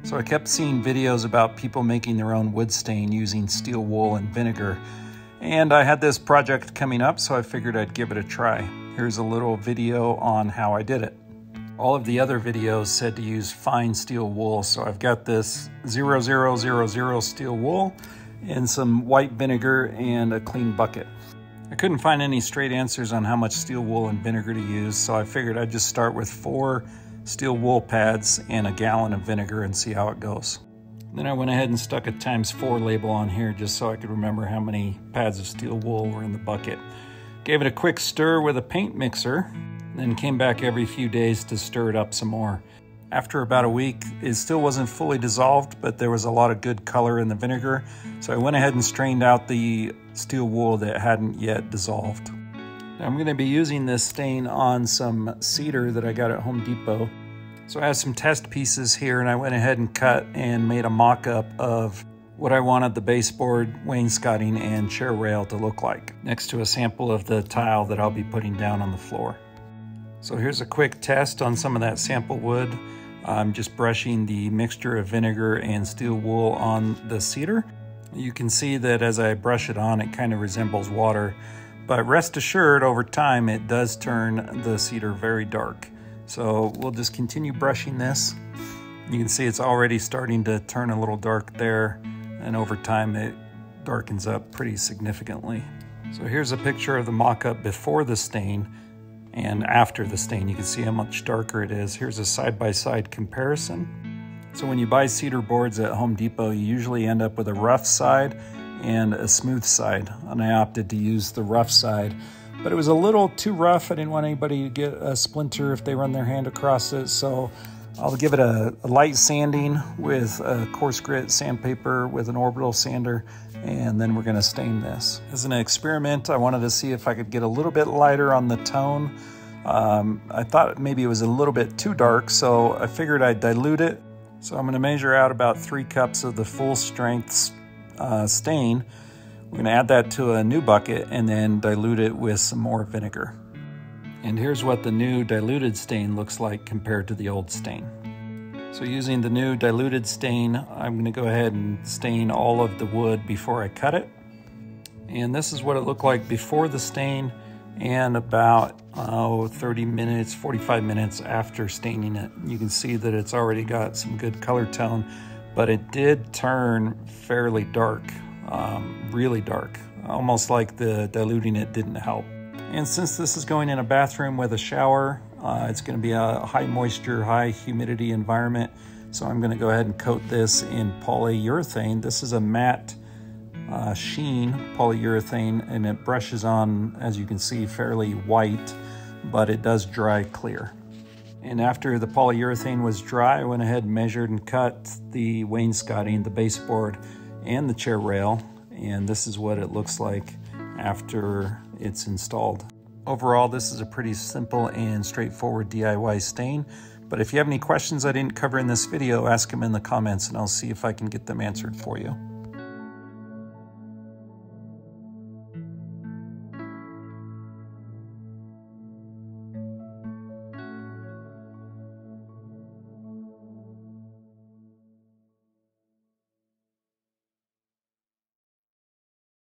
So I kept seeing videos about people making their own wood stain using steel wool and vinegar. And I had this project coming up, so I figured I'd give it a try. Here's a little video on how I did it. All of the other videos said to use fine steel wool, so I've got this 0000 steel wool and some white vinegar and a clean bucket. I couldn't find any straight answers on how much steel wool and vinegar to use, so I figured I'd just start with 4 steel wool pads and a gallon of vinegar and see how it goes. Then I went ahead and stuck a ×4 label on here just so I could remember how many pads of steel wool were in the bucket. Gave it a quick stir with a paint mixer, then came back every few days to stir it up some more. After about a week, it still wasn't fully dissolved, but there was a lot of good color in the vinegar, so I went ahead and strained out the steel wool that hadn't yet dissolved. Now I'm going to be using this stain on some cedar that I got at Home Depot. So I have some test pieces here, and I went ahead and cut and made a mock-up of what I wanted the baseboard, wainscoting, and chair rail to look like, next to a sample of the tile that I'll be putting down on the floor. So here's a quick test on some of that sample wood. I'm just brushing the mixture of vinegar and steel wool on the cedar. You can see that as I brush it on, it kind of resembles water. But rest assured, over time, it does turn the cedar very dark. So we'll just continue brushing this. You can see it's already starting to turn a little dark there, and over time it darkens up pretty significantly. So here's a picture of the mock-up before the stain and after the stain. You can see how much darker it is. Here's a side-by-side comparison. So when you buy cedar boards at Home Depot, you usually end up with a rough side and a smooth side, and I opted to use the rough side, but it was a little too rough. I didn't want anybody to get a splinter if they run their hand across it, so I'll give it a light sanding with a coarse grit sandpaper with an orbital sander, and then we're going to stain this. As an experiment, I wanted to see if I could get a little bit lighter on the tone. I thought maybe it was a little bit too dark, so I figured I'd dilute it. So I'm going to measure out about 3 cups of the full strength stain. We're going to add that to a new bucket and then dilute it with some more vinegar. And here's what the new diluted stain looks like compared to the old stain. So using the new diluted stain, I'm going to go ahead and stain all of the wood before I cut it. And this is what it looked like before the stain and about 30 minutes, 45 minutes after staining it. You can see that it's already got some good color tone, but it did turn fairly dark, really dark, almost like the diluting it didn't help. And since this is going in a bathroom with a shower, it's going to be a high moisture, high humidity environment. So I'm going to go ahead and coat this in polyurethane. This is a matte sheen polyurethane, and it brushes on, as you can see, fairly white, but it does dry clear. And after the polyurethane was dry, I went ahead and measured and cut the wainscoting, the baseboard, and the chair rail. And this is what it looks like after it's installed. Overall, this is a pretty simple and straightforward DIY stain. But if you have any questions I didn't cover in this video, ask them in the comments and I'll see if I can get them answered for you.